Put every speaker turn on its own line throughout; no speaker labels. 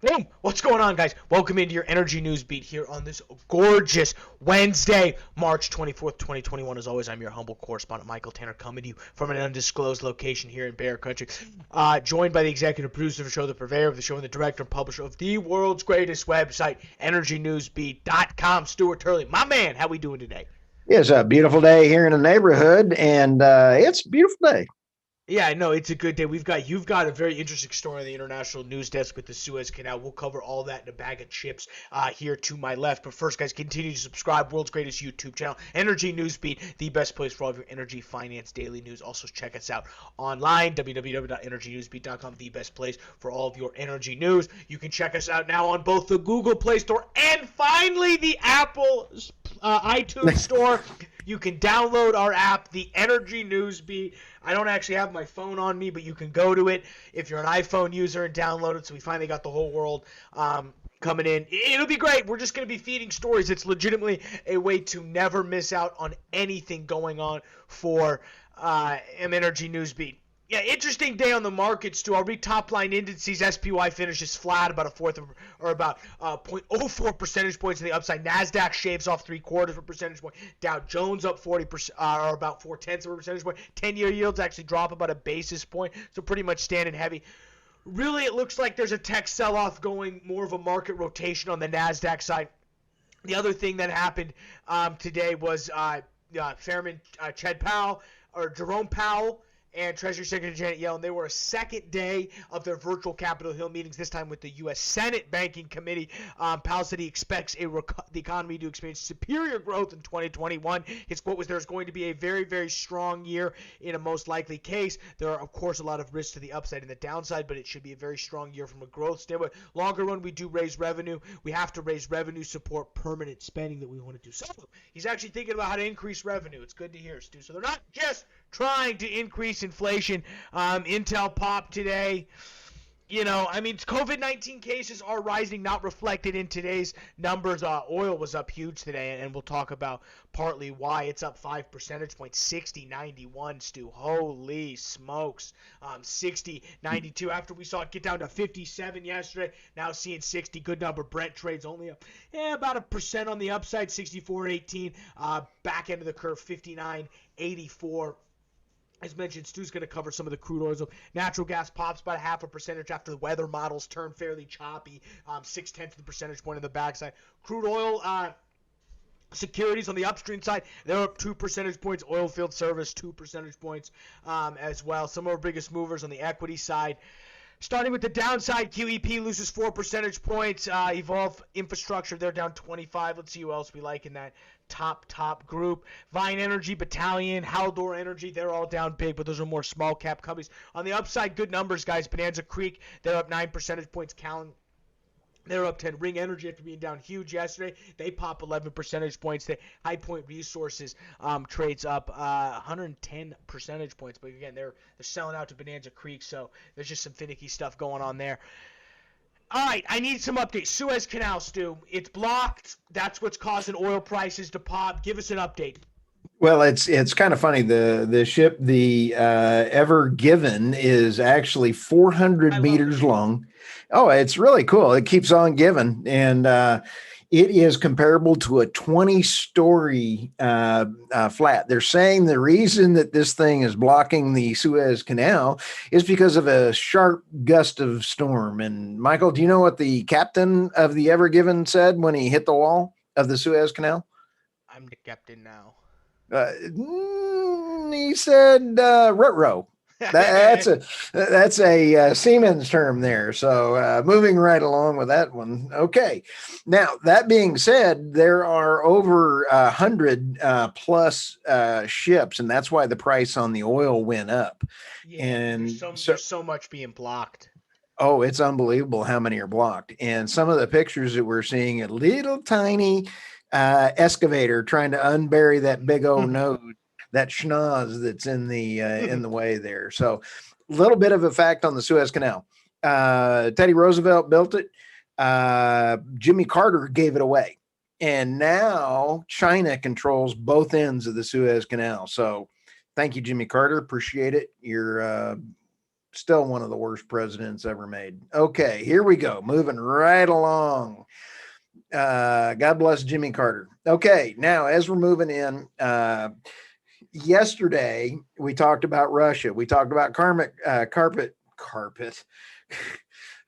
Boom! What's going on, guys? Welcome into your energy news beat here on this gorgeous Wednesday, March 24th, 2021. As always, I'm your humble correspondent, Michael Tanner, coming to you from an undisclosed location here in Bear Country. Joined by the executive producer of the show, the purveyor of the show, and the director and publisher of the world's greatest website, EnergyNewsBeat.com, Stuart Turley. My man, how we doing today?
It's a beautiful day here in the neighborhood, and it's a beautiful day.
Yeah, no, it's a good day. You've got a very interesting story on the international news desk with the Suez Canal. We'll cover all that in a bag of chips here to my left. But first, guys, continue to subscribe. World's greatest YouTube channel, Energy Newsbeat, the best place for all of your energy, finance, daily news. Also, check us out online, www.energynewsbeat.com, the best place for all of your energy news. You can check us out now on both the Google Play Store and finally the Apple iTunes Store. You can download our app, the Energy Newsbeat. I don't actually have my phone on me, but you can go to it if you're an iPhone user and download it. So we finally got the whole world coming in. It'll be great. We're just going to be feeding stories. It's legitimately a way to never miss out on anything going on for Energy Newsbeat. Yeah, interesting day on the markets too. I'll read top line indices. SPY finishes flat, about a fourth of, or about 0.04 percentage points in the upside. Nasdaq shaves off 3/4 of a percentage point. Dow Jones up 40%, or about 0.4 of a percentage point. 10-year yields actually drop about a basis point, so pretty much standing heavy. Really, it looks like there's a tech sell-off going, more of a market rotation on the Nasdaq side. The other thing that happened today was Jerome Powell and Treasury Secretary Janet Yellen. They were a second day of their virtual Capitol Hill meetings, this time with the U.S. Senate Banking Committee. Powell said he expects the economy to experience superior growth in 2021. His quote was, "There's going to be a very, very strong year in a most likely case. There are, of course, a lot of risks to the upside and the downside, but it should be a very strong year from a growth standpoint. Longer run, we do raise revenue. We have to raise revenue, support permanent spending that we want to do." So he's actually thinking about how to increase revenue. It's good to hear, Stu. So they're not just trying to increase inflation. Intel popped today. COVID-19 cases are rising, not reflected in today's numbers. Oil was up huge today, and we'll talk about partly why. It's up 5 percentage points, 60.91, Stu. Holy smokes. 60.92 after we saw it get down to 57 yesterday. Now seeing 60, good number. Brent trades only up about 1% on the upside, 64.18. Back end of the curve, 59.84. As mentioned, Stu's going to cover some of the crude oils. Natural gas pops by 0.5% after the weather models turn fairly choppy. 0.6 of the percentage point on the backside. Crude oil securities on the upstream side, they're up 2 percentage points. Oil field service, 2 percentage points as well. Some of our biggest movers on the equity side. Starting with the downside, QEP loses 4 percentage points. Evolve Infrastructure, they're down 25. Let's see who else we like in that top group. Vine Energy, Battalion, Haldor Energy, they're all down big, but those are more small cap companies. On the upside, good numbers, guys. Bonanza Creek, they're up 9 percentage points. Callan, they're up 10. Ring Energy, after being down huge yesterday, they pop 11 percentage points. The High Point Resources trades up 110 percentage points. But again, they're selling out to Bonanza Creek, so there's just some finicky stuff going on there. All right, I need some updates. Suez Canal, Stu. It's blocked. That's what's causing oil prices to pop. Give us an update.
Well, it's kind of funny. The ship, the Ever Given, is actually
I
400
love it.
meters long. Oh, it's really cool. It keeps on giving, and it is comparable to a 20-story flat. They're saying the reason that this thing is blocking the Suez Canal is because of a sharp gust of storm. And Michael, do you know what the captain of the Ever Given said when he hit the wall of the Suez Canal?
I'm the captain now.
He said, "Rutro." That, that's a Siemens term there. So moving right along with that one. Okay. Now that being said, there are over 100 plus ships, and that's why the price on the oil went up.
Yeah,
And so,
there's so much being blocked.
oh, it's unbelievable how many are blocked. And some of the pictures that we're seeing, a little tiny excavator trying to unbury that big old nose, that schnoz that's in the way there. So, a little bit of a fact on the Suez Canal. Teddy Roosevelt built it. Jimmy Carter gave it away, and now China controls both ends of the Suez Canal. So, thank you, Jimmy Carter. Appreciate it. Still one of the worst presidents ever made. Okay, here we go. Moving right along. God bless Jimmy Carter. Okay, now as we're moving in, yesterday we talked about Russia. We talked about carpet.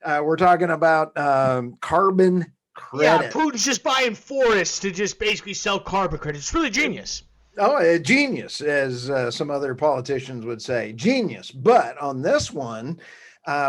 We're talking about carbon
Yeah,
credit.
Putin's just buying forests to just basically sell carbon credits. It's really genius.
Oh, a genius, as some other politicians would say, genius. But on this one,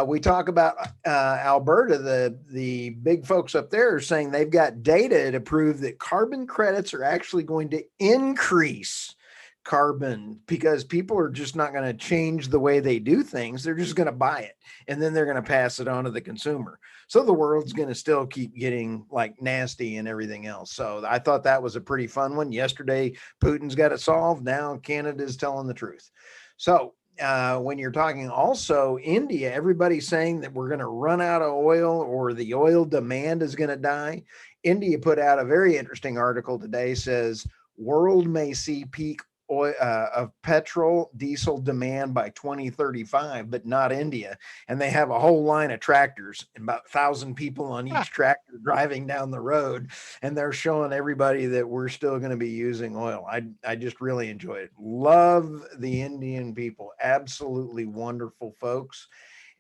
we talk about Alberta. The big folks up there are saying they've got data to prove that carbon credits are actually going to increase carbon because people are just not going to change the way they do things. They're just going to buy it and then they're going to pass it on to the consumer. So the world's going to still keep getting like nasty and everything else. So I thought that was a pretty fun one. Yesterday, Putin's got it solved. Now Canada's telling the truth. So when you're talking also India, everybody's saying that we're going to run out of oil or the oil demand is going to die. India put out a very interesting article today, says world may see peak oil, of petrol diesel demand by 2035, but not India. And they have a whole line of tractors and about 1,000 people on each tractor driving down the road. And they're showing everybody that we're still going to be using oil. I just really enjoy it. Love the Indian people. Absolutely wonderful folks.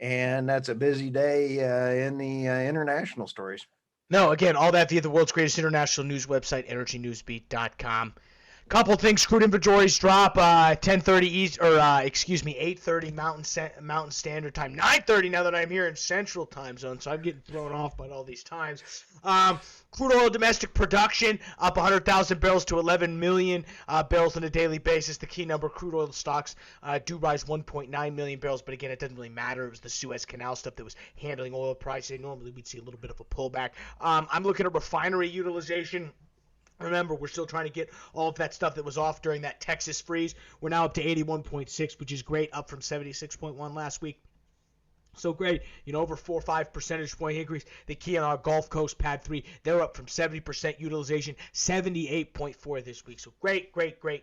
And that's a busy day in the international stories.
No, again, all that via the world's greatest international news website, energynewsbeat.com. Couple things: crude inventories drop 10:30 East, or 8:30 Mountain Standard Time, 9:30 now that I'm here in Central Time Zone, so I'm getting thrown off by all these times. Crude oil domestic production up 100,000 barrels to 11 million barrels on a daily basis. The key number: crude oil stocks do rise 1.9 million barrels, but again, it doesn't really matter. It was the Suez Canal stuff that was handling oil prices. Normally, we'd see a little bit of a pullback. I'm looking at refinery utilization. Remember, we're still trying to get all of that stuff that was off during that Texas freeze. We're now up to 81.6, which is great, up from 76.1 last week. So great, over 4 or 5 percentage point increase. The key on our Gulf Coast Pad 3, they're up from 70% utilization, 78.4 this week. So great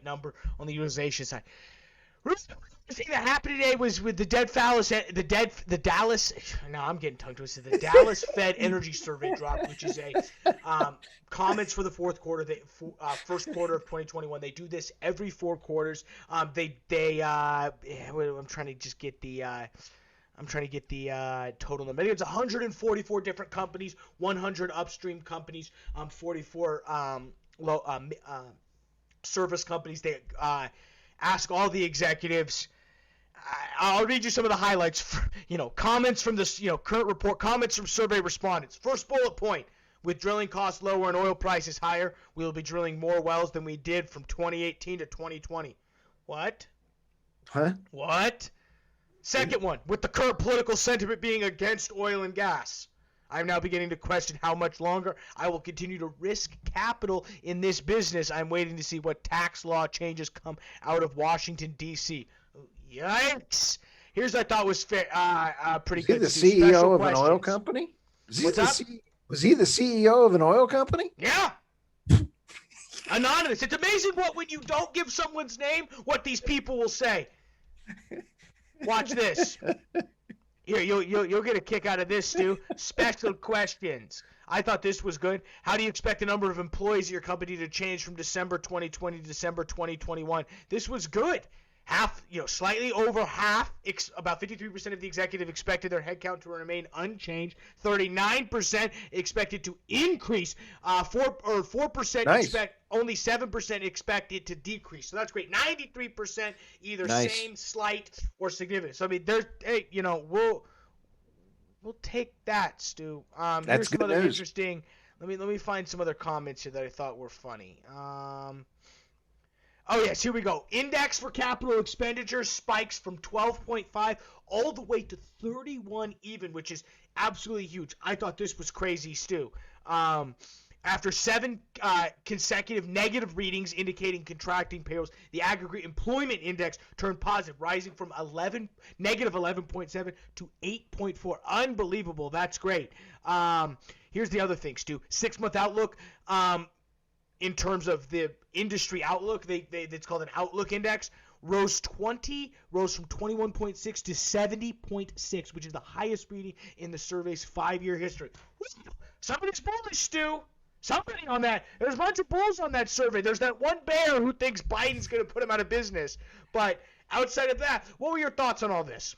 number on the utilization side. The thing that happened today was with the Dallas. Now I'm getting tongue twisted. The Dallas Fed Energy Survey dropped, which is a comments for the fourth quarter, first quarter of 2021. They do this every 4 quarters. I'm trying to just get the. I'm trying to get the total number. I think it's 144 different companies, 100 upstream companies, 44 service companies. They ask all the executives. I'll read you some of the highlights. Comments from this, current report. Comments from survey respondents. First bullet point: with drilling costs lower and oil prices higher, we will be drilling more wells than we did from 2018 to 2020. What?
Huh?
What? Second one: with the current political sentiment being against oil and gas, I'm now beginning to question how much longer I will continue to risk capital in this business. I'm waiting to see what tax law changes come out of Washington, D.C. Yikes. Here's what I thought was pretty good.
Is he the CEO of an oil company?
What's up?
Was he the CEO of an oil company?
Yeah. Anonymous. It's amazing when you don't give someone's name, what these people will say. Watch this. Here, you'll get a kick out of this, Stu. Special questions. I thought this was good. How do you expect the number of employees of your company to change from December 2020 to December 2021? This was good. Slightly over half, about 53% of the executive expected their headcount to remain unchanged. 39% expected to increase. 4%
nice.
expect, only 7% expect it to decrease. So that's great. 93% either
nice.
Same, slight, or significant. So I mean, we'll take that, Stu.
That's
here's some
good
other
news.
interesting. Let me find some other comments here that I thought were funny. Oh, yes, here we go. Index for capital expenditures spikes from 12.5 all the way to 31 even, which is absolutely huge. I thought this was crazy, Stu. After 7 consecutive negative readings indicating contracting payrolls, the aggregate employment index turned positive, rising from negative 11.7 to 8.4. Unbelievable. That's great. Here's the other thing, Stu. 6-month outlook. In terms of the industry outlook, it's called an outlook index. rose from 21.6 to 70.6, which is the highest reading in the survey's 5-year history. Somebody's bullish, Stu. Somebody on that. There's a bunch of bulls on that survey. There's that one bear who thinks Biden's going to put him out of business. But outside of that, what were your thoughts on all this?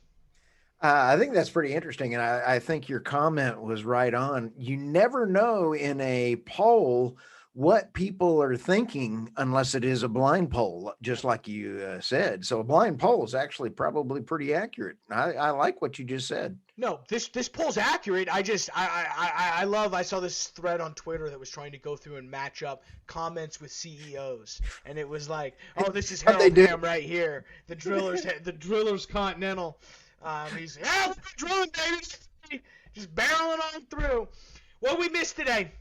I think that's pretty interesting. And I think your comment was right on. You never know in a poll what people are thinking unless it is a blind poll, just like you said. So a blind poll is actually probably pretty accurate. I like what you just said.
No, this poll's accurate. I saw this thread on Twitter that was trying to go through and match up comments with CEOs, and it was like, oh, this is Harold Ham right here, the Drillers Continental. He's we're drilling, baby, just barreling on through. What we missed today?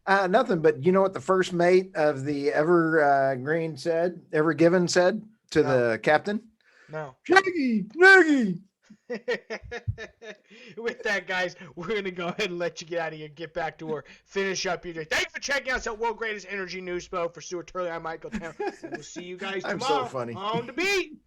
Nothing, but you know what the first mate of the Ever Given said to the captain?
No.
Jaggy.
With that, guys, we're going to go ahead and let you get out of here, get back to work, finish up your day. Thanks for checking out that World Greatest Energy News Show. For Stuart Turley, I'm Michael Town. We'll see you guys tomorrow.
I'm so funny.
On the beat.